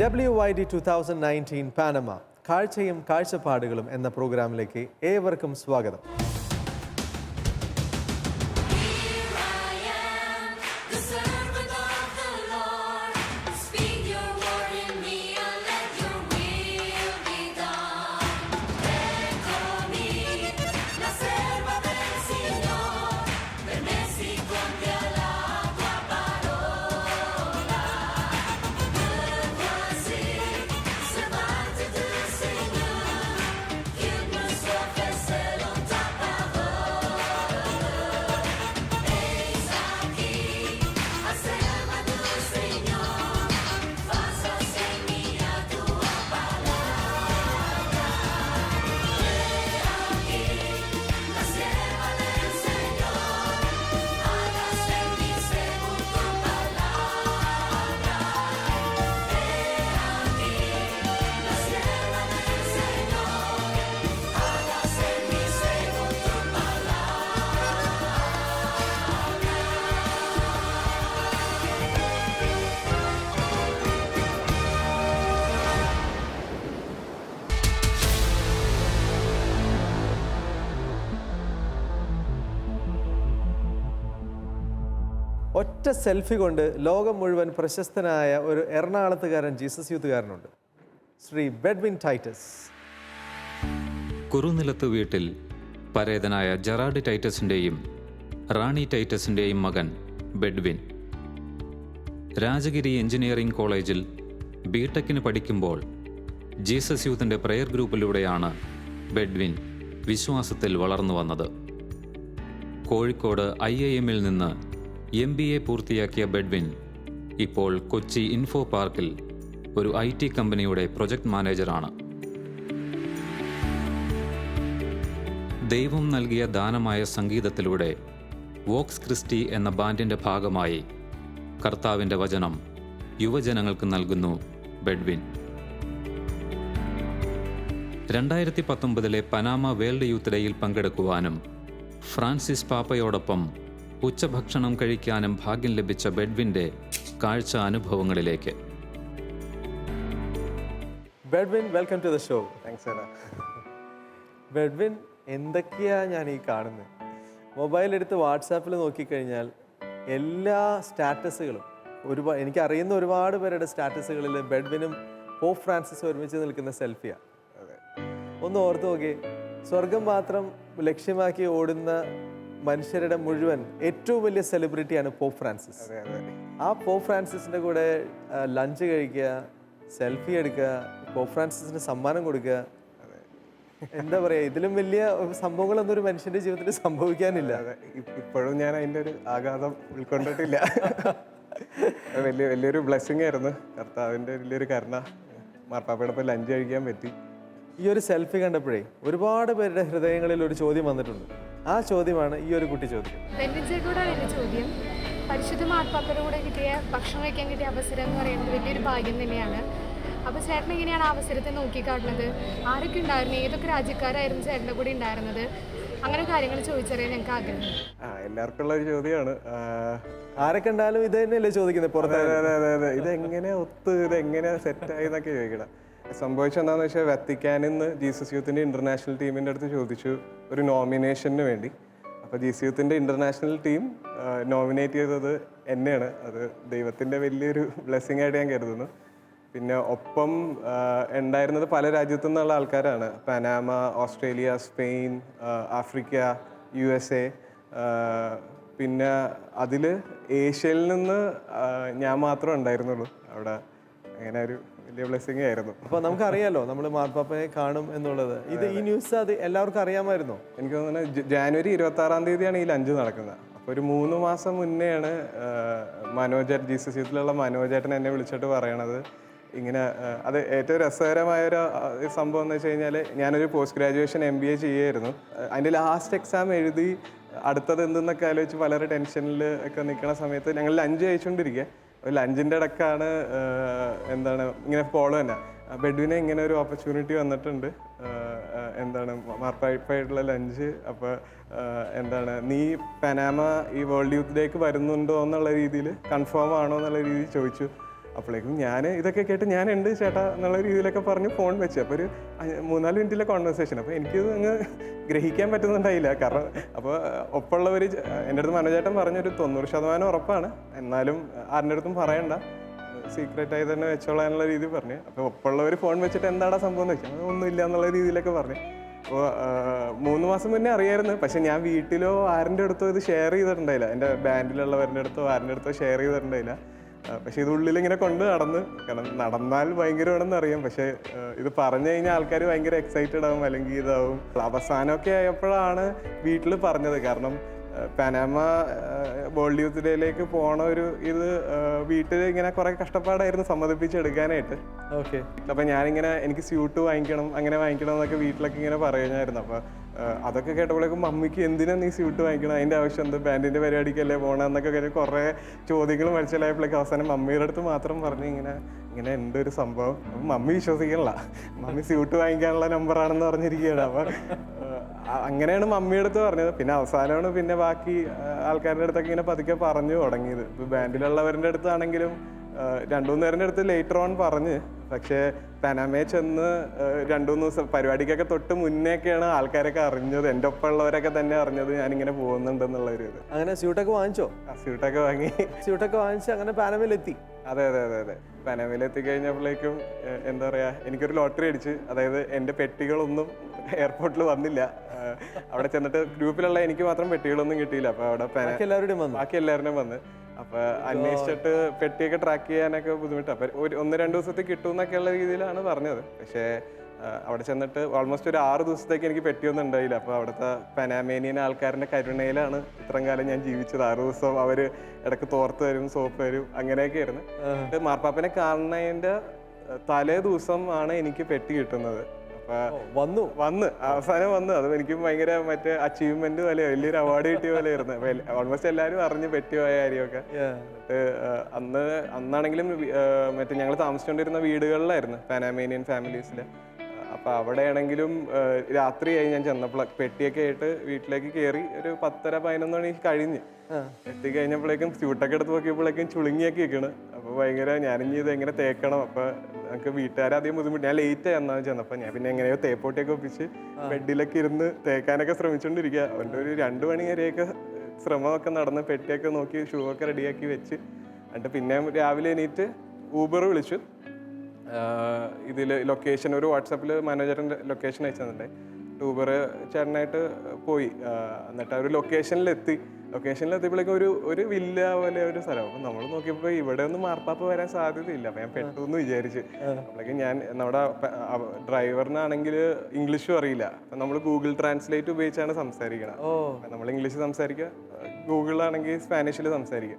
WYD 2019 Panama കാഴ്ചയും കാഴ്ചപ്പാടുകളും എന്ന പ്രോഗ്രാമിലേക്ക് ഏവർക്കും സ്വാഗതം. ഒറ്റ സെൽഫി കൊണ്ട് ലോകം മുഴുവൻ പ്രശസ്തനായ ഒരു എറണാകുളത്തുകാരൻ ജീസസ് യൂത്തുകാരനുണ്ട്, ശ്രീ ബെഡ്വിൻ ടൈറ്റസ്. കുറുനിലത്ത് വീട്ടിൽ പരേതനായ ജെറാഡ് ടൈറ്റസിൻ്റെയും റാണി ടൈറ്റസിൻ്റെയും മകൻ ബെഡ്വിൻ രാജഗിരി എഞ്ചിനീയറിംഗ് കോളേജിൽ ബിടെക്കിന് പഠിക്കുമ്പോൾ ജീസസ് യൂത്തിൻ്റെ പ്രെയർ ഗ്രൂപ്പിലൂടെയാണ് ബെഡ്വിൻ വിശ്വാസത്തിൽ വളർന്നു വന്നത്. കോഴിക്കോട് IIM-ൽ നിന്ന് MBA പൂർത്തിയാക്കിയ ബെഡ്വിൻ ഇപ്പോൾ കൊച്ചി ഇൻഫോ പാർക്കിൽ ഒരു IT കമ്പനിയുടെ പ്രൊജക്ട് മാനേജറാണ്. ദൈവം നൽകിയ ദാനമായ സംഗീതത്തിലൂടെ വോക്സ് ക്രിസ്റ്റി എന്ന ബാൻഡിൻ്റെ ഭാഗമായി കർത്താവിൻ്റെ വചനം യുവജനങ്ങൾക്ക് നൽകുന്നു ബെഡ്വിൻ. 2019 പനാമ വേൾഡ് യൂത്ത് ഡേയിൽ പങ്കെടുക്കുവാനും ഫ്രാൻസിസ് പാപ്പയോടൊപ്പം ഉച്ചഭക്ഷണം കഴിക്കാനും ഭാഗ്യം ലഭിച്ച ബെഡ്വിൻ്റെ കാഴ്ച അനുഭവങ്ങളിലേക്ക്. ബെഡ്വിൻ, വെൽക്കം ടു ദ ഷോ. ബെഡ്വിൻ, എന്തൊക്കെയാ ഞാൻ ഈ കാണുന്നത്? മൊബൈൽ എടുത്ത് വാട്സാപ്പിൽ നോക്കിക്കഴിഞ്ഞാൽ എല്ലാ സ്റ്റാറ്റസുകളും എനിക്കറിയുന്ന ഒരുപാട് പേരുടെ സ്റ്റാറ്റസുകളിൽ ബെഡ്വിനും പോപ്പ് ഫ്രാൻസിസും ഒരുമിച്ച് നിൽക്കുന്ന സെൽഫിയാണ്. ഒന്ന് ഓർത്ത് നോക്കി, സ്വർഗം മാത്രം ലക്ഷ്യമാക്കി ഓടുന്ന മനുഷ്യരുടെ മുഴുവൻ ഏറ്റവും വലിയ സെലിബ്രിറ്റിയാണ് പോപ്പ് ഫ്രാൻസിസ്. ആ പോപ്പ് ഫ്രാൻസിസിന്റെ കൂടെ ലഞ്ച് കഴിക്കുക, സെൽഫി എടുക്കുക, പോപ്പ് ഫ്രാൻസിസിന് സമ്മാനം കൊടുക്കുക. എന്താ പറയാ, ഇതിലും വലിയ സംഭവങ്ങളൊന്നും ഒരു മനുഷ്യന്റെ ജീവിതത്തിൽ സംഭവിക്കാനില്ല. ഇപ്പോഴും ഞാൻ അതിൻ്റെ ഒരു ആഘാതം ഉൾക്കൊണ്ടിട്ടില്ല. വലിയൊരു ബ്ലെസ്സിങ് ആയിരുന്നു, കർത്താവിൻ്റെ വലിയൊരു കരുണ. മാർപ്പാപ്പയോടൊപ്പം ലഞ്ച് കഴിക്കാൻ പറ്റി. ഈ ഒരു സെൽഫി കണ്ടപ്പോഴേ ഒരുപാട് പേരുടെ ഹൃദയങ്ങളിൽ ഒരു ചോദ്യം വന്നിട്ടുണ്ട്. ആ ചോദ്യമാണ് ഈ ഒരു കുട്ടി ചോദിക്കുന്നത്. ചോദ്യം, പരിശുദ്ധ മാർപ്പാപ്പയുടെ കൂടെ കിട്ടിയ ഭക്ഷണം കഴിക്കാൻ കിട്ടിയ അവസരം എന്ന് പറയുന്നത് വലിയൊരു ഭാഗ്യം തന്നെയാണ്. അപ്പോൾ ചേട്ടൻ എങ്ങനെയാണ് ആ അവസരത്തെ നോക്കിക്കാട്ടുന്നത്? ആരൊക്കെ ഉണ്ടായിരുന്നു? ഏതൊക്കെ രാജ്യക്കാരായിരുന്നു ചേട്ടൻ്റെ കൂടെ ഉണ്ടായിരുന്നത്? അങ്ങനെ കാര്യങ്ങൾ ചോദിച്ചറിയാൻ ഞങ്ങൾക്ക് ആഗ്രഹം. എല്ലാവർക്കും ഉള്ള ഒരു ചോദ്യമാണ്. ആരൊക്കെ ഉണ്ടായാലും ഇത് തന്നെയല്ലേ ചോദിക്കുന്നത് പുറത്ത്? ഇതെങ്ങനെ ഇതെങ്ങനെ സെറ്റായി എന്നൊക്കെ ചോദിക്കണം. സംഭവിച്ചെന്താണെന്ന് വെച്ചാൽ, വത്തിക്കാനിൽ നിന്ന് ജീസസ് യൂത്തിൻ്റെ ഇൻ്റർനാഷണൽ ടീമിൻ്റെ അടുത്ത് ചോദിച്ചു ഒരു നോമിനേഷന് വേണ്ടി. അപ്പോൾ ജീസസ് യൂത്തിൻ്റെ ഇൻ്റർനാഷണൽ ടീം നോമിനേറ്റ് ചെയ്തത് എന്നെയാണ്. അത് ദൈവത്തിൻ്റെ വലിയൊരു ബ്ലെസ്സിങ് ആയിട്ട് ഞാൻ കരുതുന്നു. പിന്നെ ഒപ്പം ഉണ്ടായിരുന്നത് പല രാജ്യത്തു നിന്നുള്ള ആൾക്കാരാണ്. Panama, Australia, Spain, Africa, USA. പിന്നെ അതിൽ ഏഷ്യയിൽ നിന്ന് ഞാൻ മാത്രമേ ഉണ്ടായിരുന്നുള്ളൂ അവിടെ. അങ്ങനെ ഒരു വലിയ ബ്ലെസ്സിങ് ആയിരുന്നു. അപ്പോൾ നമുക്കറിയാലോ നമ്മൾ മാർപ്പാപ്പയെ കാണും എന്നുള്ളത്. ഈ ന്യൂസ് അത് എല്ലാവർക്കും അറിയാമായിരുന്നോ? എനിക്ക് തോന്നുന്നത് ജനുവരി 26 ഈ ലഞ്ച് നടക്കുന്നത്. അപ്പോൾ ഒരു 3 മാസം മുന്നെയാണ് മനോജേട്ടൻ, ജീസസ് യൂത്തിലുള്ള മനോജേട്ടൻ എന്നെ വിളിച്ചിട്ട് പറയണത് ഇങ്ങനെ. അത് ഏറ്റവും രസകരമായൊരു സംഭവം എന്ന് വെച്ച് കഴിഞ്ഞാൽ, ഞാനൊരു പോസ്റ്റ് ഗ്രാജുവേഷൻ MBA ചെയ്യുമായിരുന്നു. അതിൻ്റെ ലാസ്റ്റ് എക്സാം എഴുതി അടുത്തത് എന്തെന്നൊക്കെ ആലോചിച്ച് വളരെ ടെൻഷനിൽ ഒക്കെ നിൽക്കുന്ന സമയത്ത് ഞങ്ങൾ ലഞ്ച് കഴിച്ചുകൊണ്ടിരിക്കുക. ലഞ്ചിൻ്റെ ഇടക്കാണ് ഇങ്ങനെ കോള് തന്നെ, ബെഡ്വിനെ ഇങ്ങനെ ഒരു ഓപ്പർച്യൂണിറ്റി വന്നിട്ടുണ്ട്, മാർപ്പാപ്പയായിട്ടുള്ള ലഞ്ച്. അപ്പോൾ നീ പനാമ ഈ വേൾഡ് യൂത്ത് ഡേക്ക് വരുന്നുണ്ടോ എന്നുള്ള രീതിയിൽ കൺഫേം ആണോ എന്നുള്ള രീതിയിൽ ചോദിച്ചു. അപ്പോഴേക്കും ഞാൻ ഇതൊക്കെ കേട്ട് ഞാൻ ഉണ്ട് ചേട്ടാ എന്നുള്ള രീതിയിലൊക്കെ പറഞ്ഞ് ഫോൺ വെച്ച്. അപ്പോൾ ഒരു 3-4 മിനിറ്റിലെ കോൺവെർസേഷൻ. അപ്പോൾ എനിക്കിത് അങ്ങ് ഗ്രഹിക്കാൻ പറ്റുന്നുണ്ടായില്ല. കാരണം അപ്പോൾ ഒപ്പമുള്ളവർ എൻ്റെ അടുത്ത് മനോജേട്ടൻ പറഞ്ഞൊരു 90% ഉറപ്പാണ്, എന്നാലും ആരുടെ അടുത്തും പറയണ്ട, സീക്രറ്റായി തന്നെ വെച്ചോളാനുള്ള രീതി പറഞ്ഞു. അപ്പോൾ ഒപ്പമുള്ളവർ ഫോൺ വെച്ചിട്ട് എന്താടാ സംഭവം എന്ന് വെച്ചാൽ ഒന്നുമില്ല എന്നുള്ള രീതിയിലൊക്കെ പറഞ്ഞു. അപ്പോൾ 3 മാസം മുന്നേ അറിയായിരുന്നു. പക്ഷെ ഞാൻ വീട്ടിലോ ആരുടെ അടുത്തോ ഇത് ഷെയർ ചെയ്തിട്ടുണ്ടായില്ല, എൻ്റെ ബാൻഡിലുള്ളവരുടെ അടുത്തോ ആരുടെ അടുത്തോ ഷെയർ ചെയ്തിട്ടുണ്ടായില്ല. പക്ഷെ ഇത് ഉള്ളിലിങ്ങനെ കൊണ്ട് നടന്ന്, കാരണം നടന്നാൽ ഭയങ്കരമാണെന്ന് അറിയാം. പക്ഷെ ഇത് പറഞ്ഞു കഴിഞ്ഞാൽ ആൾക്കാർ ഭയങ്കര എക്സൈറ്റഡ് ആവും, അല്ലെങ്കിൽ ഇതാവും. അവസാനമൊക്കെ ആയപ്പോഴാണ് വീട്ടിൽ പറഞ്ഞത്. കാരണം പനാമ വേൾഡ് യൂത്ത് ഡേയിലേക്ക് പോണ ഒരു ഇത് വീട്ടിൽ ഇങ്ങനെ കുറെ കഷ്ടപ്പാടായിരുന്നു സമ്മതിപ്പിച്ചെടുക്കാനായിട്ട്. ഓക്കെ. അപ്പം ഞാനിങ്ങനെ എനിക്ക് സ്യൂട്ട് വാങ്ങിക്കണം, അങ്ങനെ വാങ്ങിക്കണം എന്നൊക്കെ വീട്ടിലൊക്കെ ഇങ്ങനെ പറയുമായിരുന്നു. അപ്പോൾ അതൊക്കെ കേട്ടപ്പോഴേക്കും മമ്മിക്ക് എന്തിനാ നീ സ്യൂട്ട് വാങ്ങിക്കണം, അതിൻ്റെ ആവശ്യം എന്ത്, ബാൻഡിൻ്റെ പരിപാടിക്കല്ലേ പോകണം എന്നൊക്കെ കുറേ ചോദ്യങ്ങൾ മനസ്സിലായപ്പോഴേക്കും അവസാനം മമ്മിയുടെ അടുത്ത് മാത്രം പറഞ്ഞു ഇങ്ങനെ ഉണ്ട് ഒരു സംഭവം. അപ്പം മമ്മി വിശ്വസിക്കണില്ല, മമ്മി സ്യൂട്ട് വാങ്ങിക്കാനുള്ള നമ്പറാണെന്ന് പറഞ്ഞിരിക്കുകയാണ്. അപ്പം അങ്ങനെയാണ് മമ്മിയുടെ അടുത്ത് പറഞ്ഞത്. പിന്നെ അവസാനമാണ് പിന്നെ ബാക്കി ആൾക്കാരുടെ അടുത്തൊക്കെ ഇങ്ങനെ പതുക്കെ പറഞ്ഞു തുടങ്ങിയത്. ഇപ്പോൾ ബാൻഡിലുള്ളവരുടെ അടുത്താണെങ്കിലും 2-3 നേരൻ്റെ അടുത്ത് ലേറ്റർ ഓൺ പറഞ്ഞ്, പക്ഷേ പനാമയെ ചെന്ന് 2-3 ദിവസം പരിപാടിക്കൊക്കെ തൊട്ട് മുന്നേയൊക്കെയാണ് ആൾക്കാരൊക്കെ അറിഞ്ഞത്, എൻ്റെ ഒപ്പമുള്ളവരൊക്കെ തന്നെ അറിഞ്ഞത് ഞാനിങ്ങനെ പോകുന്നുണ്ടെന്നുള്ളൊരു ഇത്. അങ്ങനെ സ്യൂട്ടൊക്കെ വാങ്ങിച്ചോ? സ്യൂട്ടൊക്കെ വാങ്ങി, സ്യൂട്ടൊക്കെ വാങ്ങിച്ച് അങ്ങനെ പാനമയിലെത്തി. അതെ. പനാമയിൽ എത്തിക്കഴിഞ്ഞപ്പോഴേക്കും എന്താ പറയുക, എനിക്കൊരു ലോട്ടറി അടിച്ച്. അതായത് എൻ്റെ പെട്ടികളൊന്നും എയർപോർട്ടിൽ വന്നില്ല. അവിടെ ചെന്നിട്ട് ഗ്രൂപ്പിലുള്ള എനിക്ക് മാത്രം പെട്ടികളൊന്നും കിട്ടിയില്ല. അപ്പോൾ അവിടെ ബാക്കി എല്ലാവരുടെയും വന്ന്. അപ്പോൾ അന്വേഷിച്ചിട്ട് പെട്ടിയൊക്കെ ട്രാക്ക് ചെയ്യാനൊക്കെ ബുദ്ധിമുട്ട്. അപ്പോൾ 1-2 ദിവസത്തേക്ക് കിട്ടുമെന്നൊക്കെയുള്ള രീതിയിലാണ് പറഞ്ഞത്. പക്ഷേ അവിടെ ചെന്നിട്ട് ഓൾമോസ്റ്റ് ഒരു 6 ദിവസത്തേക്ക് എനിക്ക് പെട്ടിയൊന്നും ഉണ്ടായില്ല. അപ്പോൾ അവിടുത്തെ പനാമേനിയൻ ആൾക്കാരുടെ കരുണയിലാണ് ഇത്രയും കാലം ഞാൻ ജീവിച്ചത്. 6 ദിവസം അവർ ഇടയ്ക്ക് തോർത്ത് തരും, സോപ്പ് തരും, അങ്ങനെയൊക്കെ ആയിരുന്നു. മാർപ്പാപ്പനെ കാണുന്നതിൻ്റെ തലേ ദിവസം ആണ് എനിക്ക് പെട്ടി കിട്ടുന്നത്. അപ്പോൾ വന്ന് അവസാനം വന്നു. അത് എനിക്ക് ഭയങ്കര മറ്റേ അച്ചീവ്മെന്റ് പോലെ, വലിയൊരു അവാർഡ് കിട്ടിയ പോലെ ആയിരുന്നു. ഓൾമോസ്റ്റ് എല്ലാവരും അറിഞ്ഞ് പെട്ടി പോയ കാര്യമൊക്കെ. അന്നാണെങ്കിലും മറ്റേ ഞങ്ങൾ താമസിച്ചുകൊണ്ടിരുന്ന വീടുകളിലായിരുന്നു പനാമേനിയൻ ഫാമിലീസിൽ. അപ്പോൾ അവിടെയാണെങ്കിലും രാത്രിയായി ഞാൻ ചെന്നപ്പോൾ പെട്ടിയൊക്കെ ആയിട്ട് വീട്ടിലേക്ക് കയറി. ഒരു 10-11 മണി കഴിഞ്ഞ് എത്തിക്കഴിഞ്ഞപ്പോഴേക്കും സ്യൂട്ടൊക്കെ എടുത്ത് നോക്കിയപ്പോഴേക്കും ചുളുങ്ങിയൊക്കെ വെക്കണ്. അപ്പോൾ ഭയങ്കര ഞാനിഞ്ഞി ഇത് എങ്ങനെ തേക്കണം. അപ്പോൾ നമുക്ക് വീട്ടുകാരധികം ബുദ്ധിമുട്ട്. ഞാൻ ലേറ്റ് എന്നാണ് ചെന്നപ്പോൾ ഞാൻ പിന്നെ എങ്ങനെയോ തേപ്പോട്ടിയൊക്കെ ഒപ്പിച്ച് ബെഡിലൊക്കെ ഇരുന്ന് തേക്കാനൊക്കെ ശ്രമിച്ചുകൊണ്ടിരിക്കുക. അവൻ്റെ ഒരു 2 മണി വരെയൊക്കെ ശ്രമമൊക്കെ നടന്ന് പെട്ടിയൊക്കെ നോക്കി ഷൂ ഒക്കെ റെഡിയാക്കി വെച്ച്. എന്നിട്ട് പിന്നെ രാവിലെ എണീറ്റ് ഊബർ വിളിച്ചു. ഇതിൽ ലൊക്കേഷൻ ഒരു വാട്സാപ്പിൽ മാനേജറിൻ്റെ ലൊക്കേഷൻ അയച്ചു തന്നിട്ടുണ്ടായി. ഊബർ ചേട്ടനായിട്ട് പോയി. എന്നിട്ട് ഒരു ലൊക്കേഷനിലെത്തിയപ്പോഴേക്കും ഒരു വില്ല പോലെ ഒരു സ്ഥലം. അപ്പം നമ്മൾ നോക്കിയപ്പോൾ ഇവിടെ ഒന്നും മാർപ്പാപ്പ വരാൻ സാധ്യതയില്ല. അപ്പം ഞാൻ പെട്ടെന്ന് വിചാരിച്ച്. അപ്പോഴേക്കും ഞാൻ നമ്മുടെ ഡ്രൈവറിനാണെങ്കിൽ ഇംഗ്ലീഷും അറിയില്ല. അപ്പം നമ്മൾ ഗൂഗിൾ ട്രാൻസ്ലേറ്റ് ഉപയോഗിച്ചാണ് സംസാരിക്കണം. നമ്മൾ ഇംഗ്ലീഷ് സംസാരിക്കുക, ഗൂഗിളാണെങ്കിൽ സ്പാനിഷിൽ സംസാരിക്കുക.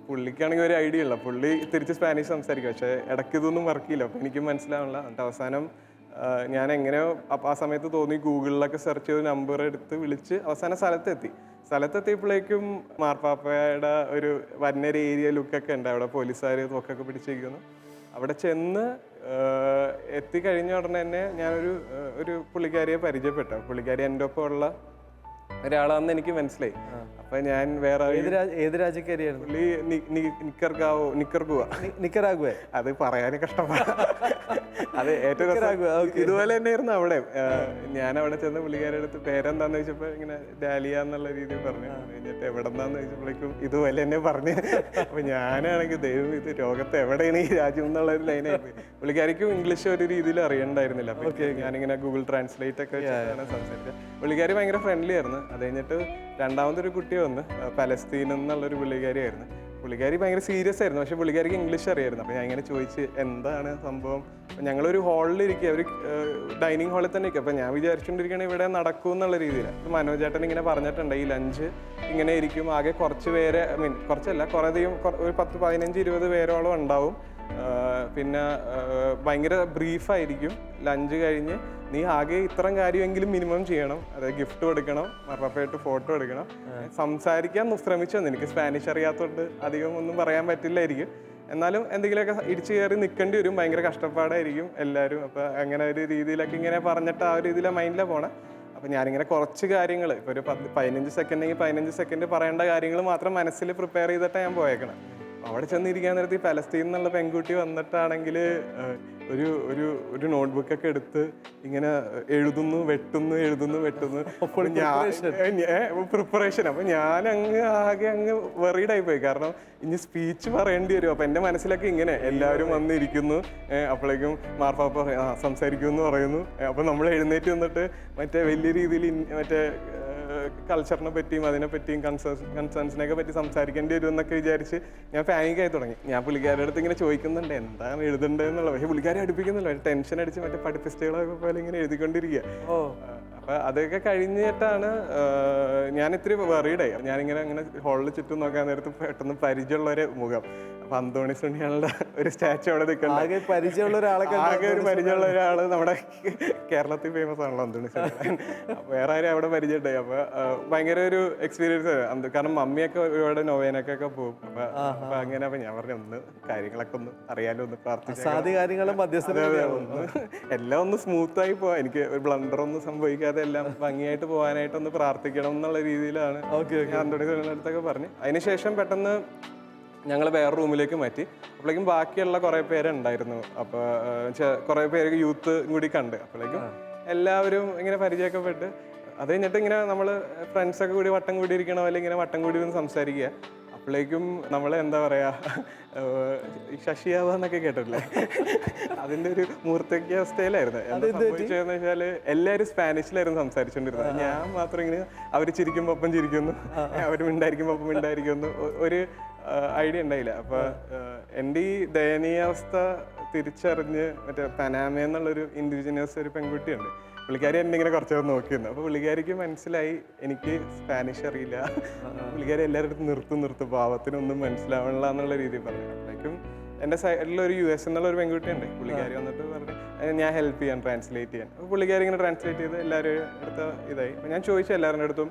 പുള്ളിക്കാണെങ്കിൽ ഒരു ഐഡിയ ഇല്ല, പുള്ളി തിരിച്ച് സ്പാനിഷ് സംസാരിക്കുക. പക്ഷേ ഇടയ്ക്ക് ഇതൊന്നും വർക്ക് ചെയ്യില്ല. അപ്പം എനിക്ക് മനസ്സിലാവണില്ല. എന്നിട്ട് അവസാനം ഞാൻ എങ്ങനെയോ ആ സമയത്ത് തോന്നി ഗൂഗിളിലൊക്കെ സെർച്ച് ചെയ്ത് നമ്പർ എടുത്ത് വിളിച്ച് അവസാനം സ്ഥലത്തെത്തിയപ്പോഴേക്കും മാർപ്പാപ്പയുടെ ഒരു വന്നൊരു ഏരിയ ലുക്കൊക്കെ ഉണ്ട്. അവിടെ പോലീസുകാർ തോക്കൊക്കെ പിടിച്ചിരിക്കുന്നു. അവിടെ ചെന്ന് എത്തിക്കഴിഞ്ഞ ഉടനെ തന്നെ ഞാനൊരു പുള്ളിക്കാരിയെ പരിചയപ്പെട്ടു. പുള്ളിക്കാരി എൻ്റെ ഒപ്പം ഉള്ള ഒരാളാണെന്ന് എനിക്ക് മനസ്സിലായി. അപ്പൊ ഞാൻ വേറെ ഏത് രാജ്യക്കാരിയായിരുന്നു? പുള്ളി നിക്കറാഗുവ. അത് പറയാനും കഷ്ടപ്പാട്. അത് ഏറ്റവും ഇതുപോലെ തന്നെയായിരുന്നു അവിടെ. ഞാൻ അവിടെ ചെന്ന് പുള്ളിക്കാരുടെ അടുത്ത് പേരെന്താന്ന് ചോദിച്ചപ്പോ ഇങ്ങനെ ഡാലിയ എന്നുള്ള രീതിയിൽ പറഞ്ഞു. കഴിഞ്ഞിട്ട് എവിടെന്നാന്ന് ചോദിച്ചപ്പോഴേക്കും ഇതുപോലെ തന്നെ പറഞ്ഞു. അപ്പൊ ഞാനാണെങ്കിൽ ദൈവം ഇത് ലോകത്ത് എവിടെയാണ് ഈ രാജ്യം എന്നുള്ള ഒരു ലൈനായി പോയി. പുള്ളിക്കാരിക്കും ഇംഗ്ലീഷ് ഒരു രീതിയിൽ അറിയണ്ടായിരുന്നില്ല. അപ്പൊ ഞാനിങ്ങനെ ഗൂഗിൾ ട്രാൻസ്ലേറ്റ് ഒക്കെ വെച്ചിട്ടാണ് സംസാരിച്ചത്. പുള്ളിക്കാരി ഭയങ്കര ഫ്രണ്ട്ലി ആയിരുന്നു. അത് കഴിഞ്ഞിട്ട് രണ്ടാമതൊരു കുട്ടി വന്ന് പലസ്തീൻ എന്നുള്ളൊരു പുള്ളിക്കാരിയായിരുന്നു. പുള്ളിക്കാരി ഭയങ്കര സീരിയസ് ആയിരുന്നു. പക്ഷെ പുള്ളിക്കാരിക്ക് ഇംഗ്ലീഷ് അറിയായിരുന്നു. അപ്പോൾ ഞാൻ ഇങ്ങനെ ചോദിച്ച് എന്താണ് സംഭവം. ഞങ്ങളൊരു ഹാളിലിരിക്കുക, ഒരു ഡൈനിങ് ഹാളിൽ തന്നെ ഇരിക്കുക. അപ്പോൾ ഞാൻ വിചാരിച്ചുകൊണ്ടിരിക്കുകയാണ് ഇവിടെ നടക്കും എന്നുള്ള രീതിയിൽ. മനോജേട്ടൻ ഇങ്ങനെ പറഞ്ഞിട്ടുണ്ട് ഈ ലഞ്ച് ഇങ്ങനെ ഇരിക്കും, ആകെ കുറച്ച് പേരെ കുറച്ചല്ല കുറേയധികം ഒരു 10-15-20 പേരോളം ഉണ്ടാവും. പിന്നെ ഭയങ്കര ബ്രീഫായിരിക്കും. ലഞ്ച് കഴിഞ്ഞ് നീ ആകെ ഇത്രയും കാര്യമെങ്കിലും മിനിമം ചെയ്യണം. അതായത് ഗിഫ്റ്റ് കൊടുക്കണം, മാർപ്പാപ്പയായിട്ട് ഫോട്ടോ എടുക്കണം, സംസാരിക്കാൻ ശ്രമിച്ചു. എനിക്ക് സ്പാനിഷ് അറിയാത്തതുകൊണ്ട് അധികം ഒന്നും പറയാൻ പറ്റില്ലായിരിക്കും. എന്നാലും എന്തെങ്കിലുമൊക്കെ ഇടിച്ചു കയറി നിൽക്കേണ്ടി വരും. ഭയങ്കര കഷ്ടപ്പാടായിരിക്കും എല്ലാവരും. അപ്പോൾ അങ്ങനെ ഒരു രീതിയിലൊക്കെ ഇങ്ങനെ പറഞ്ഞിട്ട് ആ ഒരു രീതിയിലാണ് മൈൻഡിലാണ് പോണേ. അപ്പോൾ ഞാനിങ്ങനെ കുറച്ച് കാര്യങ്ങൾ ഇപ്പോൾ ഒരു 15 സെക്കൻഡെങ്കിൽ 15 സെക്കൻഡ് പറയേണ്ട കാര്യങ്ങൾ മാത്രം മനസ്സിൽ പ്രിപ്പയർ ചെയ്തിട്ടാണ് ഞാൻ പോയേക്കണം. അവിടെ ചെന്നിരിക്കാൻ നേരത്ത് ഈ പലസ്തീൻ എന്നുള്ള പെൺകുട്ടി വന്നിട്ടാണെങ്കിൽ ഒരു ഒരു ഒരു നോട്ട്ബുക്കൊക്കെ എടുത്ത് ഇങ്ങനെ എഴുതുന്നു വെട്ടുന്നു പ്രിപ്പറേഷൻ. അപ്പം ഞാൻ ആകെ വെറീഡായി പോയി. കാരണം ഇനി സ്പീച്ച് പറയേണ്ടി വരും. അപ്പം എൻ്റെ മനസ്സിലൊക്കെ ഇങ്ങനെ എല്ലാവരും വന്നിരിക്കുന്നു, അപ്പോഴേക്കും മാർപ്പാപ്പ സംസാരിക്കുമെന്ന് പറയുന്നു. അപ്പം നമ്മൾ എഴുന്നേറ്റ് നിന്നിട്ട് മറ്റേ വലിയ രീതിയിൽ മറ്റേ കൾച്ചറിനെ പറ്റിയും അതിനെപ്പറ്റിയും കൺസേൺസിനെയൊക്കെ പറ്റി സംസാരിക്കേണ്ടി വരും എന്നൊക്കെ വിചാരിച്ച് ഞാൻ പാനിക്കായി തുടങ്ങി. ഞാൻ പുള്ളിക്കാരുടെ അടുത്ത് ഇങ്ങനെ ചോദിക്കുന്നുണ്ട് എന്താണ് എഴുതേണ്ടതെന്നുള്ളത്. പക്ഷേ പുള്ളിക്കാരെ അടുപ്പിക്കുന്നില്ല, ടെൻഷൻ അടിച്ച് മറ്റേ പഠിപ്പിസ്റ്റുകളൊക്കെ പോലെ ഇങ്ങനെ എഴുതിക്കൊണ്ടിരിക്കുക. അപ്പം അതൊക്കെ കഴിഞ്ഞിട്ടാണ് ഞാൻ ഇത്തിരി വെറീഡായി. ഞാനിങ്ങനെ അങ്ങനെ ഹോളിൽ ചുറ്റും നോക്കാൻ നേരത്ത് പെട്ടെന്ന് പരിചയമുള്ളൊരു മുഖം. അപ്പം അന്തോണീസ് ഉണ്ണിയാളുടെ ഒരു സ്റ്റാച്ചു അവിടെ നിൽക്കുന്നത്. ആകെ പരിചയമുള്ള പരിചയമുള്ള ഒരാൾ നമ്മുടെ കേരളത്തിൽ ഫേമസ് ആണല്ലോ അന്തോണീസ് ഉണ്ണി. വേറെ ആരും അവിടെ പരിചയമുണ്ടായി. അപ്പോൾ ഭയങ്കര ഒരു എക്സ്പീരിയൻസ്. കാരണം മമ്മിയൊക്കെ ഒരുപാട് നൊവേനക്കൊക്കെ പോകും. അപ്പം അങ്ങനെ അപ്പം ഞാൻ പറഞ്ഞു ഒന്ന് കാര്യങ്ങളൊക്കെ ഒന്ന് അറിയാലോ, ഒന്ന് പ്രാർത്ഥിച്ചു എല്ലാം ഒന്ന് സ്മൂത്തായി പോവാൻ, എനിക്ക് ഒരു ബ്ലണ്ടർ ഒന്നും സംഭവിക്കാതെ എല്ലാം ഭംഗിയായിട്ട് പോകാനായിട്ടൊന്ന് പ്രാർത്ഥിക്കണം എന്നുള്ള രീതിയിലാണ് ഞാൻ അന്തോണീസ് ഉണ്ണിയുടെ അടുത്തൊക്കെ പറഞ്ഞു. അതിനുശേഷം പെട്ടെന്ന് ഞങ്ങൾ വേറെ റൂമിലേക്ക് മാറ്റി. അപ്പോഴേക്കും ബാക്കിയുള്ള കുറേ പേരുണ്ടായിരുന്നു. അപ്പോൾ കുറേ പേര് യൂത്ത് കൂടി കണ്ട്. അപ്പോഴേക്കും എല്ലാവരും ഇങ്ങനെ പരിചയമൊക്കെ പെട്ട് അത് കഴിഞ്ഞിട്ട് ഇങ്ങനെ നമ്മൾ ഫ്രണ്ട്സൊക്കെ കൂടി വട്ടം കൂടി ഇരിക്കണ പോലെ ഇങ്ങനെ വട്ടം കൂടി ഇരുന്ന് സംസാരിക്കുക. അപ്പോഴേക്കും നമ്മൾ എന്താ പറയുക, ശശിയാവുക എന്നൊക്കെ കേട്ടില്ലേ, അതിൻ്റെ ഒരു മൂർത്തക്യാവസ്ഥയിലായിരുന്നു. എന്താ സംഭവിച്ചതെന്ന് വെച്ചാൽ എല്ലാവരും സ്പാനിഷിലായിരുന്നു സംസാരിച്ചുകൊണ്ടിരുന്നത്. ഞാൻ മാത്രം ഇങ്ങനെ അവർ ചിരിക്കുമ്പോൾ ഒപ്പം ചിരിക്കുന്നു, അവർ മിണ്ടായിരിക്കുമ്പോൾ ഒപ്പം മിണ്ടായിരിക്കുന്നു, ഒരു ഐഡിയ ഉണ്ടായില്ല. അപ്പോൾ എൻ്റെ ഈ ദയനീയാവസ്ഥ തിരിച്ചറിഞ്ഞ് മറ്റേ പനാമ എന്നുള്ളൊരു ഇൻഡിജിനസ് ഒരു പെൺകുട്ടിയുണ്ട്. പുള്ളിക്കാരി എന്നെ ഇങ്ങനെ കുറച്ച് നേരം നോക്കിയിരുന്നു. അപ്പോൾ പുള്ളിക്കാരിക്ക് മനസ്സിലായി എനിക്ക് സ്പാനിഷ് അറിയില്ല. പുള്ളിക്കാരി എല്ലാവരുടെ അടുത്ത് നിർത്തും പാവത്തിനൊന്നും മനസ്സിലാവണില്ല എന്നുള്ള രീതിയിൽ പറഞ്ഞു. അപ്പോഴേക്കും എൻ്റെ സൈഡിലൊരു US എന്നുള്ള ഒരു പെൺകുട്ടിയുണ്ട്. പുള്ളിക്കാരി വന്നിട്ട് പറഞ്ഞു ഞാൻ ഹെൽപ്പ് ചെയ്യാൻ, ട്രാൻസ്ലേറ്റ് ചെയ്യാൻ. അപ്പോൾ പുള്ളിക്കാരി ഇങ്ങനെ ട്രാൻസ്ലേറ്റ് ചെയ്ത് എല്ലാവരും അടുത്ത ഇതായി. അപ്പോൾ ഞാൻ ചോദിച്ചു എല്ലാവരുടെ അടുത്തും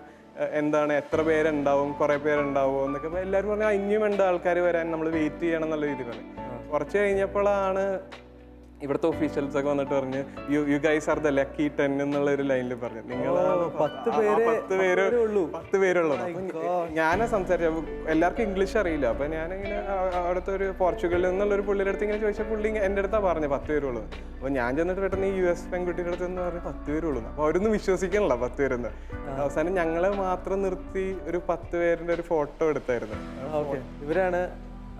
എന്താണ്, എത്ര പേരുണ്ടാവും, കുറേ പേരുണ്ടാവുമോ എന്നൊക്കെ. അപ്പോൾ എല്ലാവരും പറഞ്ഞു ഇനിയും ഉണ്ട് ആൾക്കാർ വരാൻ, നമ്മൾ വെയിറ്റ് ചെയ്യണം എന്നുള്ള രീതി പറഞ്ഞു. കുറച്ച് കഴിഞ്ഞപ്പോഴാണ് ഇവിടുത്തെ ഒഫീഷ്യൽസ് ഒക്കെ വന്നിട്ട് പറഞ്ഞ് U guys are the lucky 10 എന്നുള്ള ഒരു ലൈനിൽ പറഞ്ഞു. നിങ്ങൾ 10 പേരുള്ളത്. ഞാനാ സംസാരിച്ച, എല്ലാവർക്കും ഇംഗ്ലീഷ് അറിയില്ല. അപ്പൊ ഞാനിങ്ങനെ അവിടുത്തെ ഒരു പോർച്ചുഗലിൽ നിന്നുള്ളൊരു പുള്ളിയുടെ അടുത്ത് ഇങ്ങനെ ചോദിച്ച പുള്ളി എൻ്റെ അടുത്താ പറഞ്ഞു 10 പേരുള്ളത്. അപ്പൊ ഞാൻ ചെന്നിട്ട് പെട്ടെന്ന് ഈ US പെൺകുട്ടിയുടെ അടുത്ത് എന്ന് പറഞ്ഞ് 10 പേരുള്ളൂ. അപ്പൊ അവരൊന്നും വിശ്വസിക്കണല്ലോ 10 പേരെന്ന്. അവസാനം ഞങ്ങളെ മാത്രം നിർത്തി ഒരു 10 പേരിന്റെ ഒരു ഫോട്ടോ എടുത്തായിരുന്നു. ഇവരാണ്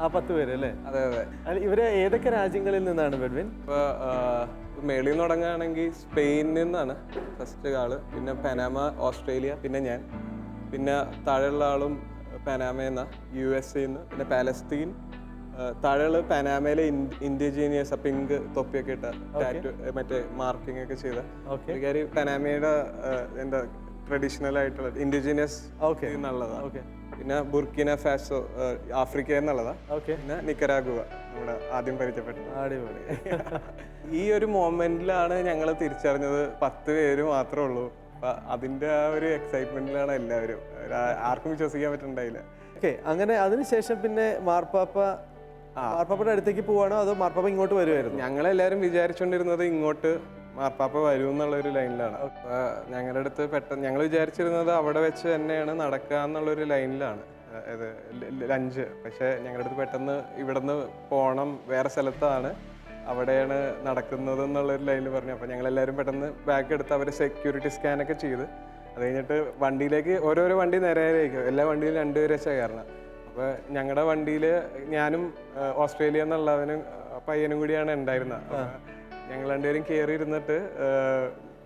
ആ 10 പേര് അല്ലേ? അതെ അതെ. ഇവര് ഏതൊക്കെ രാജ്യങ്ങളിൽ നിന്നാണ് ബെഡ്വിൻ? ഇപ്പൊ മേളിൽ നിന്ന് തുടങ്ങുകയാണെങ്കിൽ സ്പെയിനിൽ നിന്നാണ് ഫസ്റ്റ് ആള്, പിന്നെ പനാമ, ഓസ്ട്രേലിയ, പിന്നെ ഞാൻ, പിന്നെ താഴെയുള്ള ആളും പനാമയിൽ നിന്നാണ്, USA നിന്ന്, പിന്നെ പാലസ്തീൻ, താഴെയുള്ള പനാമയിലെ ഇൻഡിജീനിയസ് പിങ്ക് തൊപ്പിയൊക്കെ ഇട്ട ടാറ്റു മറ്റേ മാർക്കിംഗ് ഒക്കെ ചെയ്ത പുള്ളിക്കാരി പനാമയുടെ എന്താ ട്രഡീഷണൽ ആയിട്ടുള്ള ഇൻഡിജീനിയസ് എന്നുള്ളതാണ്. പിന്നെ ബുർക്കിന ഫാസോ ആഫ്രിക്ക എന്നുള്ളതാ. പിന്നെ നിക്കരാഗുവ നമ്മുടെ ആദ്യം പരിചയപ്പെട്ടത്. അടിപൊളി. ഈ ഒരു മൊമെന്റിലാണ് ഞങ്ങൾ തിരിച്ചറിഞ്ഞത് 10 പേര് മാത്രമേ ഉള്ളൂ. അതിന്റെ ആ ഒരു എക്സൈറ്റ്മെന്റിലാണ് എല്ലാവരും. ആർക്കും വിശ്വസിക്കാൻ പറ്റുന്നുണ്ടായില്ല. അങ്ങനെ അതിനുശേഷം പിന്നെ മാർപ്പാപ്പയുടെ അടുത്തേക്ക് പോവാണോ അതോ മാർപ്പാപ്പ ഇങ്ങോട്ട് വരുമായിരുന്നു? ഞങ്ങളെല്ലാവരും വിചാരിച്ചുകൊണ്ടിരുന്നത് ഇങ്ങോട്ട് മാർപ്പാപ്പ വരും എന്നുള്ളൊരു ലൈനിലാണ്. ഞങ്ങളുടെ അടുത്ത് പെട്ടെന്ന് ഞങ്ങൾ വിചാരിച്ചിരുന്നത് അവിടെ വെച്ച് തന്നെയാണ് നടക്കുക എന്നുള്ളൊരു ലൈനിലാണ് ലഞ്ച്. പക്ഷേ ഞങ്ങളുടെ അടുത്ത് പെട്ടെന്ന് ഇവിടുന്ന് പോകണം, വേറെ സ്ഥലത്താണ്, അവിടെയാണ് നടക്കുന്നത് എന്നുള്ളൊരു ലൈനിൽ പറഞ്ഞു. അപ്പോൾ ഞങ്ങളെല്ലാവരും പെട്ടെന്ന് ബാഗ് എടുത്ത് അവർ സെക്യൂരിറ്റി സ്കാനൊക്കെ ചെയ്ത് അത് കഴിഞ്ഞിട്ട് വണ്ടിയിലേക്ക് ഓരോരോ വണ്ടി നേരെയായിരിക്കും. എല്ലാ വണ്ടിയിലും 2 പേര് വെച്ചാൽ കാരണം. അപ്പോൾ ഞങ്ങളുടെ വണ്ടിയിൽ ഞാനും ഓസ്ട്രേലിയ എന്നുള്ളവനും പയ്യനും കൂടിയാണ് ഉണ്ടായിരുന്നത്. ഞങ്ങൾ 2 പേരും കയറി ഇരുന്നിട്ട്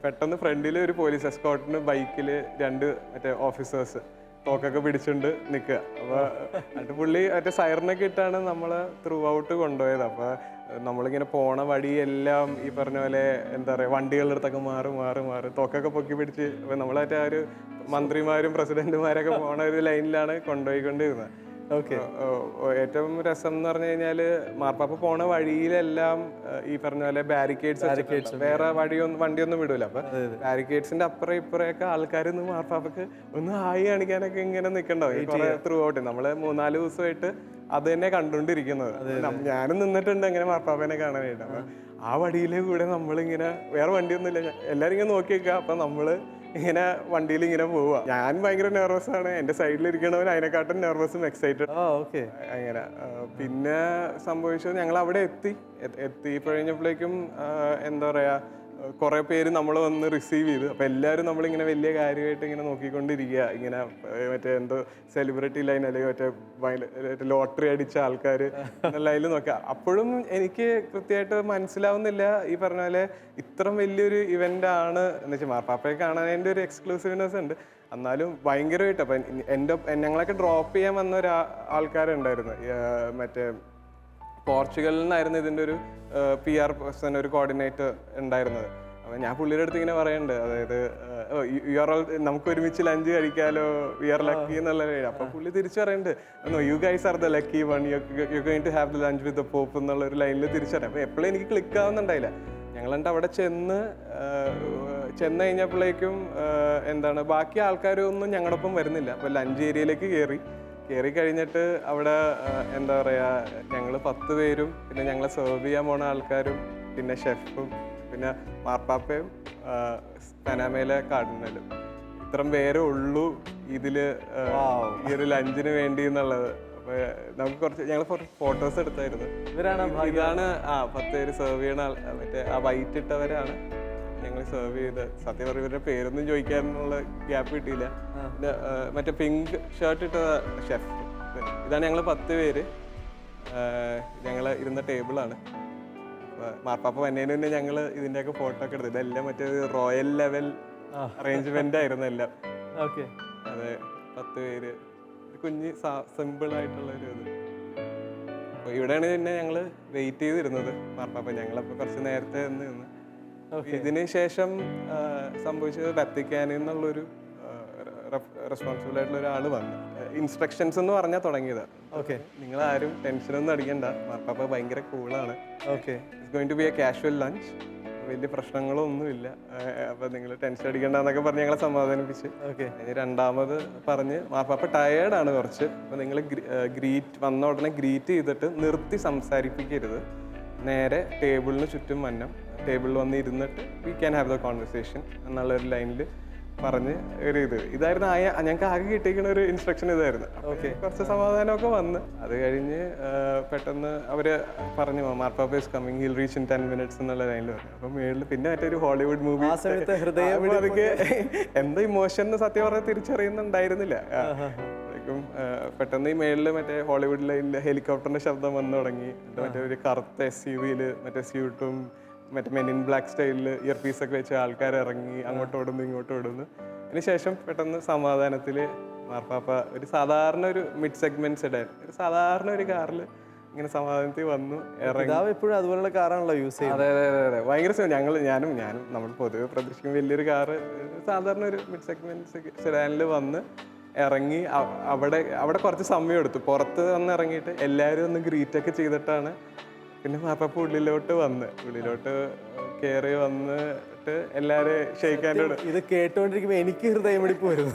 പെട്ടെന്ന് ഫ്രണ്ടിൽ ഒരു പോലീസ് എസ്കോർട്ടിന് ബൈക്കിൽ 2 മറ്റേ ഓഫീസേഴ്സ് തോക്കൊക്കെ പിടിച്ചുകൊണ്ട് നിൽക്കുക. അപ്പോൾ എന്നിട്ട് പുള്ളി മറ്റേ സൈറനൊക്കെ ഇട്ടാണ് നമ്മളെ ത്രൂ ഔട്ട് കൊണ്ടുപോയത്. അപ്പോൾ നമ്മളിങ്ങനെ പോണ വഴിയെല്ലാം ഈ പറഞ്ഞ പോലെ എന്താ പറയുക വണ്ടികളുടെ അടുത്തൊക്കെ മാറി തോക്കൊക്കെ പൊക്കി പിടിച്ച് നമ്മളായിട്ട് ആ ഒരു മന്ത്രിമാരും പ്രസിഡന്റുമാരൊക്കെ പോണ ഒരു ലൈനിലാണ് കൊണ്ടുപോയിക്കൊണ്ടിരുന്നത്. ഏറ്റവും രസം എന്ന് പറഞ്ഞു കഴിഞ്ഞാൽ മാർപ്പാപ്പ പോണ വഴിയിലെല്ലാം ഈ പറഞ്ഞ പോലെ ബാരിക്കേഡ്സ്, വേറെ വണ്ടിയൊന്നും വിടൂല. അപ്പൊ ബാരിക്കേഡ്സിന്റെ അപ്പുറം ഇപ്പുറമൊക്കെ ആൾക്കാർ മാർപ്പാപ്പക്ക് ഒന്ന് ഹായ് കാണിക്കാനൊക്കെ ഇങ്ങനെ നിൽക്കണ്ടാവും കുറെ ത്രൂ ഔട്ട്. നമ്മള് 3-4 ദിവസമായിട്ട് അത് തന്നെ കണ്ടുകൊണ്ടിരിക്കുന്നത്. ഞാനും നിന്നിട്ടുണ്ട് അങ്ങനെ മാർപ്പാപ്പനെ കാണാനായിട്ട്. അപ്പൊ ആ വഴിയിലെ കൂടെ നമ്മളിങ്ങനെ വേറെ വണ്ടിയൊന്നുമില്ല, എല്ലാരും ഇങ്ങനെ നോക്കി വെക്കുക. അപ്പൊ നമ്മള് ഇങ്ങനെ വണ്ടിയിൽ ഇങ്ങനെ പോവുക. ഞാൻ ഭയങ്കര നെർവസ് ആണ്, എൻ്റെ സൈഡിലിരിക്കണവൻ അതിനെക്കാട്ടും നെർവസും എക്സൈറ്റഡ്. ഓക്കെ. അങ്ങനെ പിന്നെ സംഭവിച്ചത് ഞങ്ങൾ അവിടെ എത്തിക്കഴിഞ്ഞപ്പോഴേക്കും എന്താ പറയുക, കുറേ പേര് നമ്മൾ വന്ന് റിസീവ് ചെയ്തു. അപ്പോൾ എല്ലാവരും നമ്മളിങ്ങനെ വലിയ കാര്യമായിട്ട് ഇങ്ങനെ നോക്കിക്കൊണ്ടിരിക്കുക. ഇങ്ങനെ മറ്റേ എന്തോ സെലിബ്രിറ്റി ലൈൻ അല്ലെങ്കിൽ മറ്റേ ലോട്ടറി അടിച്ച ആൾക്കാർ എന്നുള്ള അതിൽ നോക്കുക. അപ്പോഴും എനിക്ക് കൃത്യമായിട്ട് മനസ്സിലാവുന്നില്ല ഈ പറഞ്ഞ പോലെ ഇത്രയും വലിയൊരു ഇവൻ്റ് ആണ് എന്ന് വെച്ചാൽ. മാർപ്പാപ്പയെ കാണാനതിൻ്റെ ഒരു എക്സ്ക്ലൂസീവ്നെസ് ഉണ്ട്. എന്നാലും ഭയങ്കരമായിട്ട് അപ്പം ഞങ്ങളൊക്കെ ഡ്രോപ്പ് ചെയ്യാൻ വന്ന ആൾക്കാരുണ്ടായിരുന്നു. മറ്റേ പോർച്ചുഗലിൽ നിന്നായിരുന്നു ഇതിൻ്റെ ഒരു PR പേഴ്സൺ, ഒരു കോർഡിനേറ്റർ ഉണ്ടായിരുന്നത്. അപ്പോൾ ഞാൻ പുള്ളിയുടെ അടുത്ത് ഇങ്ങനെ പറയുന്നുണ്ട്, അതായത് നമുക്ക് ഒരുമിച്ച് ലഞ്ച് കഴിക്കാലോ, വി ആർ ലക്കി എന്നുള്ള. അപ്പോൾ പുള്ളി തിരിച്ചു പറയുന്നുണ്ട്, you guys are the lucky one, you going to have the lunch with the pope എന്നുള്ള ഒരു ലൈനിൽ തിരിച്ചറിയാം. അപ്പോൾ എപ്പോഴും എനിക്ക് ക്ലിക്ക് ആവുന്നുണ്ടായില്ല. ഞങ്ങളുണ്ട് അവിടെ ചെന്ന് കഴിഞ്ഞപ്പോഴേക്കും എന്താണ് ബാക്കി ആൾക്കാരൊന്നും ഞങ്ങളുടെ ഒപ്പം വരുന്നില്ല. അപ്പോൾ ലഞ്ച് ഏരിയയിലേക്ക് കയറി കഴിഞ്ഞിട്ട് അവിടെ എന്താ പറയുക, ഞങ്ങൾ 10 പേരും പിന്നെ ഞങ്ങളെ സെർവ് ചെയ്യാൻ പോണ ആൾക്കാരും പിന്നെ ഷെഫും പിന്നെ മാർപ്പാപ്പയും പനാമയിലെ കാർഡിനലും, ഇത്രയും പേരേ ഉള്ളൂ ഇതിൽ ഈ ഒരു ലഞ്ചിന് വേണ്ടി എന്നുള്ളത്. അപ്പോൾ നമുക്ക് ഞങ്ങൾ കുറച്ച് ഫോട്ടോസ് എടുത്തായിരുന്നു. ഇതാണ് 10 പേര് സെർവ് ചെയ്യണ മറ്റേ ആ വൈറ്റ് ഇട്ടവരാണ് ഞങ്ങൾ സെർവ് ചെയ്ത്. സത്യം പറഞ്ഞ ഇവരുടെ പേരൊന്നും ചോദിക്കാനുള്ള ഗ്യാപ്പ് കിട്ടിയില്ല. പിന്നെ മറ്റേ പിങ്ക് ഷർട്ട് ഇട്ട ഷെഫ്, ഇതാണ് ഞങ്ങൾ 10 പേര്. ഞങ്ങൾ ഇരുന്ന ടേബിളാണ്. മാർപ്പാപ്പ വന്നതിന് തന്നെ ഞങ്ങൾ ഇതിൻ്റെയൊക്കെ ഫോട്ടോ ഒക്കെ എടുത്തു. ഇതെല്ലാം മറ്റേ റോയൽ ലെവൽ അറേഞ്ച്മെന്റ് ആയിരുന്നു എല്ലാം. ഓക്കെ. അതെ, 10 പേര്, കുഞ്ഞ് സിമ്പിൾ ആയിട്ടുള്ള ഒരു ഇത്. അപ്പോൾ ഇവിടെയാണ് പിന്നെ ഞങ്ങൾ വെയിറ്റ് ചെയ്തിരുന്നത് മാർപ്പാപ്പ. ഞങ്ങളപ്പോൾ കുറച്ച് നേരത്തെ നിന്ന്. ഇതിന് ശേഷം സംഭവിച്ചത് വത്തിക്കാനിൽ നിന്നുള്ളൊരു റെസ്പോൺസിബിൾ ആയിട്ടുള്ള ഒരാൾ വന്നു. ഇൻസ്ട്രക്ഷൻസ് എന്ന് പറഞ്ഞാൽ തുടങ്ങിയത്. ഓക്കെ. നിങ്ങൾ ആരും ടെൻഷനൊന്നും അടിക്കണ്ട, മാർപ്പാപ്പ ഭയങ്കര കൂളാണ്. Okay. It's going to be a casual lunch, വലിയ പ്രശ്നങ്ങളൊന്നുമില്ല, അപ്പോൾ നിങ്ങൾ ടെൻഷൻ അടിക്കണ്ടെന്നൊക്കെ പറഞ്ഞ് ഞങ്ങളെ സമാധാനിപ്പിച്ച്. അതിന് രണ്ടാമത് പറഞ്ഞ് മാർപ്പാപ്പ ടയേർഡാണ് കുറച്ച്, അപ്പോൾ നിങ്ങൾ വന്ന ഉടനെ ഗ്രീറ്റ് ചെയ്തിട്ട് നിർത്തി സംസാരിപ്പിക്കരുത്, നേരെ ടേബിളിന് ചുറ്റും ടേബിളിൽ വന്ന് ഇരുന്നിട്ട് we can have the conversation എന്നുള്ളൊരു ലൈനിൽ പറഞ്ഞ് ഇതായിരുന്നു ഞങ്ങൾക്ക് ആകെ കിട്ടിയിരിക്കുന്ന ഒരു ഇൻസ്ട്രക്ഷൻ ഇതായിരുന്നു. കുറച്ച് സമാധാനമൊക്കെ വന്ന് അത് കഴിഞ്ഞ് പെട്ടെന്ന് അവര് പറഞ്ഞു മാർപ്പാപ്പ is coming, hill reach in 10 minutes എന്നുള്ള ലൈനിൽ പറഞ്ഞു. അപ്പം മേളിൽ പിന്നെ മറ്റൊരു ഹോളിവുഡ് മൂവി അതൊക്കെ എന്താ ഇമോഷൻ എന്ന് സത്യം പറഞ്ഞാൽ തിരിച്ചറിയുന്നുണ്ടായിരുന്നില്ല. പെട്ടെന്ന് ഈ മേളിൽ മറ്റേ ഹോളിവുഡ് ലൈനിൽ ഹെലികോപ്റ്ററിന്റെ ശബ്ദം വന്നു തുടങ്ങി. മറ്റേ ഒരു കറുത്ത SUV-യിൽ മറ്റേ സ്യൂട്ടും മറ്റേ മെൻ ഇൻ ബ്ലാക്ക് സ്റ്റൈലിൽ ഇയർ പീസൊക്കെ വെച്ച് ആൾക്കാർ ഇറങ്ങി അങ്ങോട്ട് ഓടുന്നു ഇങ്ങോട്ട് ഓടുന്നു. അതിനുശേഷം പെട്ടെന്ന് സമാധാനത്തിൽ മാർപ്പാപ്പ ഒരു സാധാരണ ഒരു മിഡ് സെഗ്മെന്റ് സെഡാൻ, ഒരു സാധാരണ ഒരു കാറിൽ ഇങ്ങനെ സമാധാനത്തിൽ വന്നു ഇറങ്ങി. എപ്പോഴും അതുപോലുള്ള കാറാണല്ലോ യൂസ് ചെയ്യുന്നത്. അതെ ഭയങ്കര ഞാനും നമ്മൾ പൊതുവെ പ്രതീക്ഷിക്കും വലിയൊരു കാറ്, സാധാരണ ഒരു മിഡ് സെഗ്മെന്റ് സെഡാനിൽ വന്ന് ഇറങ്ങി. അവിടെ കുറച്ച് സമയം എടുത്തു. പുറത്ത് വന്ന് ഇറങ്ങിയിട്ട് എല്ലാവരും ഒന്ന് ഗ്രീറ്റൊക്കെ ചെയ്തിട്ടാണ് പിന്നെ മാർപ്പാപ്പ ഉള്ളിലോട്ട് കയറി വന്നിട്ട് എല്ലാവരും ഷെയ്ക്കാൻ്റെ ഇത് കേട്ടോണ്ടിരിക്കുമ്പോ എനിക്ക് ഹൃദയമിടിപ്പ് വരുന്നു.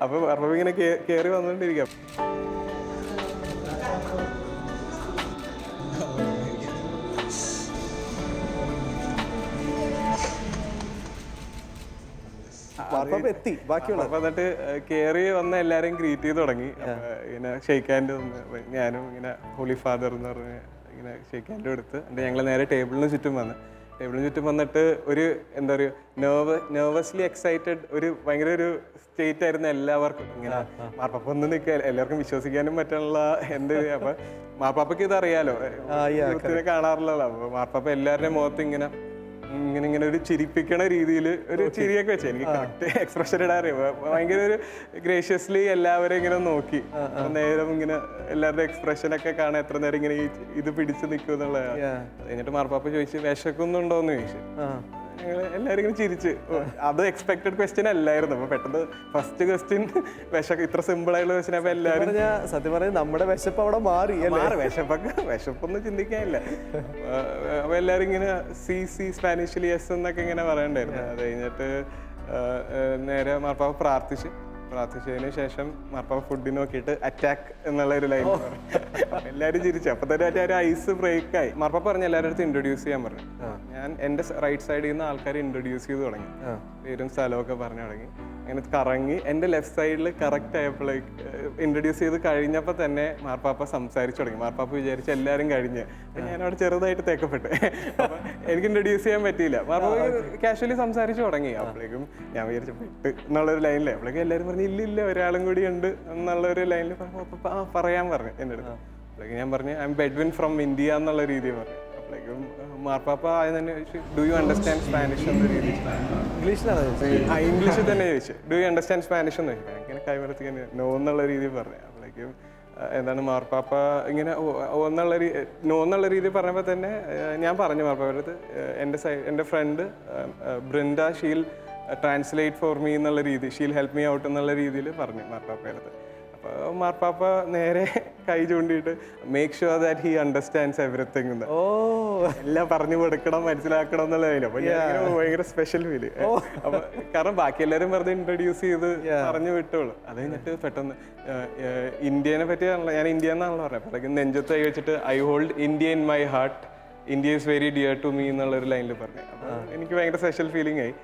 അപ്പൊ മാർപ്പാപ്പ ഇങ്ങനെ കയറി വന്നോണ്ടിരിക്കാം. എന്നിട്ട് കയറി വന്ന എല്ലാരെയും ഗ്രീറ്റ് ചെയ്ത് തുടങ്ങി. ഇങ്ങനെ ഷെയ്ക്ക് ഹാൻഡ് തന്ന് ഞാനും ഇങ്ങനെ ഹോളി ഫാദർ എന്ന് പറഞ്ഞ് ഇങ്ങനെ ഷെയ്ക്ക് ഹാൻഡ് കൊടുത്ത് എന്നിട്ട് ഞങ്ങൾ നേരെ ടേബിളിന് ചുറ്റും വന്നിട്ട് ഒരു എന്താ പറയുക നെർവസ്ലി എക്സൈറ്റഡ് ഒരു ഭയങ്കര ഒരു സ്റ്റേറ്റ് ആയിരുന്നു എല്ലാവർക്കും. ഇങ്ങനെ മാർപ്പാപ്പ ഒന്ന് നിൽക്കുക, എല്ലാവർക്കും വിശ്വസിക്കാനും പറ്റാനുള്ള അപ്പൊ മാർപ്പാപ്പയ്ക്ക് ഇത് അറിയാലോ, കാണാറില്ലല്ലോ. അപ്പൊ മാർപ്പാപ്പ എല്ലാവരുടെയും മുഖത്ത് ഇങ്ങനെ ഒരു ചിരിപ്പിക്കണ രീതിയിൽ ഒരു ചിരിയൊക്കെ വെച്ചു. എനിക്ക് കറക്റ്റ് എക്സ്പ്രഷൻ ഇടാറിയ ഭയങ്കര ഒരു ഗ്രേഷ്യസ്ലി എല്ലാവരും ഇങ്ങനെ നോക്കി. നേരം ഇങ്ങനെ എല്ലാവരുടെ എക്സ്പ്രഷനൊക്കെ കാണാൻ എത്ര നേരം ഇങ്ങനെ ഇത് പിടിച്ചു നിൽക്കും എന്നുള്ളതാണ്. എന്നിട്ട് മാർപ്പാപ്പ ചോദിച്ചു വിശക്കുന്നുണ്ടോന്ന് ചോദിച്ചു. ഞങ്ങൾ എല്ലാവരും ഇങ്ങനെ ചിരിച്ച്. അത് എക്സ്പെക്ടഡ് ക്വസ്റ്റ്യൻ അല്ലായിരുന്നു. അപ്പൊ പെട്ടെന്ന് ഫസ്റ്റ് ക്വസ്റ്റ്യൻ ഇത്ര സിമ്പിൾ ആയിട്ടുള്ള ക്വസ്റ്റ്യൻ. അപ്പൊ എല്ലാവരും സത്യം പറഞ്ഞാൽ നമ്മുടെ വിശപ്പ് അവിടെ മാറി. വിശപ്പൊന്നും ചിന്തിക്കാനില്ല. അപ്പൊ എല്ലാവരും ഇങ്ങനെ സി സ്പാനിഷിൽ യെസ് എന്നൊക്കെ ഇങ്ങനെ പറയണ്ടായിരുന്നു. അത് കഴിഞ്ഞിട്ട് നേരെ മാർപ്പാപ്പ പ്രാർത്ഥിച്ചതിന് ശേഷം മാർപ്പാപ്പ ഫുഡിന് നോക്കിയിട്ട് അറ്റാക്ക് എന്നുള്ള ഒരു ലൈൻ എല്ലാവരും ചിരിച്ചു. അപ്പൊ തന്നെ മറ്റേ ഒരു ഐസ് ബ്രേക്കായി. മാർപ്പാപ്പ പറഞ്ഞ എല്ലാവരുടെ അടുത്ത് ഇൻട്രൊഡ്യൂസ് ചെയ്യാൻ പറഞ്ഞു. ഞാൻ ഞാൻ എൻ്റെ റൈറ്റ് സൈഡിൽ നിന്ന് ആൾക്കാരെ ഇൻട്രൊഡ്യൂസ് ചെയ്ത് തുടങ്ങി, പേരും സ്ഥലമൊക്കെ പറഞ്ഞു തുടങ്ങി. അങ്ങനെ കറങ്ങി എൻ്റെ ലെഫ്റ്റ് സൈഡിൽ കറക്റ്റ് ആയപ്പോഴേക്ക് ഇൻട്രൊഡ്യൂസ് ചെയ്ത് കഴിഞ്ഞപ്പോൾ തന്നെ മാർപ്പാപ്പ സംസാരിച്ചു തുടങ്ങി. മാർപ്പാപ്പ വിചാരിച്ച് എല്ലാവരും കഴിഞ്ഞ്, അപ്പം ഞാനവിടെ ചെറുതായിട്ട് തേക്കപ്പെട്ടു. അപ്പം എനിക്ക് ഇൻട്രൊഡ്യൂസ് ചെയ്യാൻ പറ്റിയില്ല. മാർപ്പാപ്പ കാഷ്വലി സംസാരിച്ചു തുടങ്ങി. അപ്പോഴേക്കും ഞാൻ വിചാരിച്ചു പെട്ട് എന്നുള്ളൊരു ലൈനിലെ അപ്പോഴേക്കും എല്ലാവരും പറഞ്ഞു ഇല്ലില്ല ഒരാളും കൂടി ഉണ്ട് എന്നുള്ളൊരു ലൈനിൽ പറഞ്ഞപ്പോൾ പറയാൻ പറഞ്ഞു എൻ്റെ അടുത്ത്. അപ്പോഴേക്കും ഞാൻ പറഞ്ഞു ഐ എം ബെഡ്വിൻ ഫ്രം ഇന്ത്യ എന്നുള്ള രീതിയിൽ പറഞ്ഞു. അപ്പോഴേക്കും മാർപ്പാപ്പ ആദ്യം തന്നെ ചോദിച്ചു ഡു യു അണ്ടർസ്റ്റാൻഡ് സ്പാനിഷ് എന്ന രീതിയിൽ. ഇംഗ്ലീഷിലാണോ ചോദിച്ചത്? ഇംഗ്ലീഷിൽ തന്നെ ചോദിച്ചു ഡു യു അണ്ടർസ്റ്റാൻഡ് സ്പാനിഷ് എന്ന് ചോദിച്ചു. അങ്ങനെ കൈവരത്തി നോ എന്നുള്ള രീതിയിൽ പറഞ്ഞു. അപ്പോഴേക്കും എന്താണ് മാർപ്പാപ്പ ഇങ്ങനെ നോ എന്നുള്ള രീതിയിൽ പറഞ്ഞപ്പോൾ തന്നെ ഞാൻ പറഞ്ഞു മാർപ്പാപ്പയുടെ അടുത്ത് എൻ്റെ friend Brinda she'll translate for me എന്നുള്ള രീതി, ഷീൽ ഹെൽപ്പ് മീ ഔട്ട് എന്നുള്ള രീതിയിൽ പറഞ്ഞു മാർപ്പാപ്പയുടെ അടുത്ത്. അപ്പോൾ മാർപ്പാപ്പ നേരെ കൈ ചൂണ്ടിയിട്ട് make sure that he understands everything എന്ന്. എല്ലാം പറഞ്ഞു കൊടുക്കണം മനസ്സിലാക്കണം എന്നുള്ളതില്ല. അപ്പോൾ ഞാൻ ഭയങ്കര സ്പെഷ്യൽ ഫീല്. അപ്പോൾ കാരണം ബാക്കി എല്ലാവരും വെറുതെ ഇൻട്രൊഡ്യൂസ് ചെയ്ത് പറഞ്ഞു വിട്ടോളൂ. അത് കഴിഞ്ഞിട്ട് പെട്ടെന്ന് ഇന്ത്യനെ പറ്റിയാണല്ലോ, ഞാൻ ഇന്ത്യ എന്നാണല്ലോ പറഞ്ഞത്. അപ്പോഴേക്കും നെഞ്ചത്ത് കൈ വെച്ചിട്ട് I hold India in my heart, India is very dear to me എന്നുള്ളൊരു ലൈനിൽ പറഞ്ഞു. അപ്പോൾ എനിക്ക് ഭയങ്കര സ്പെഷ്യൽ ഫീലിംഗ് ആയി.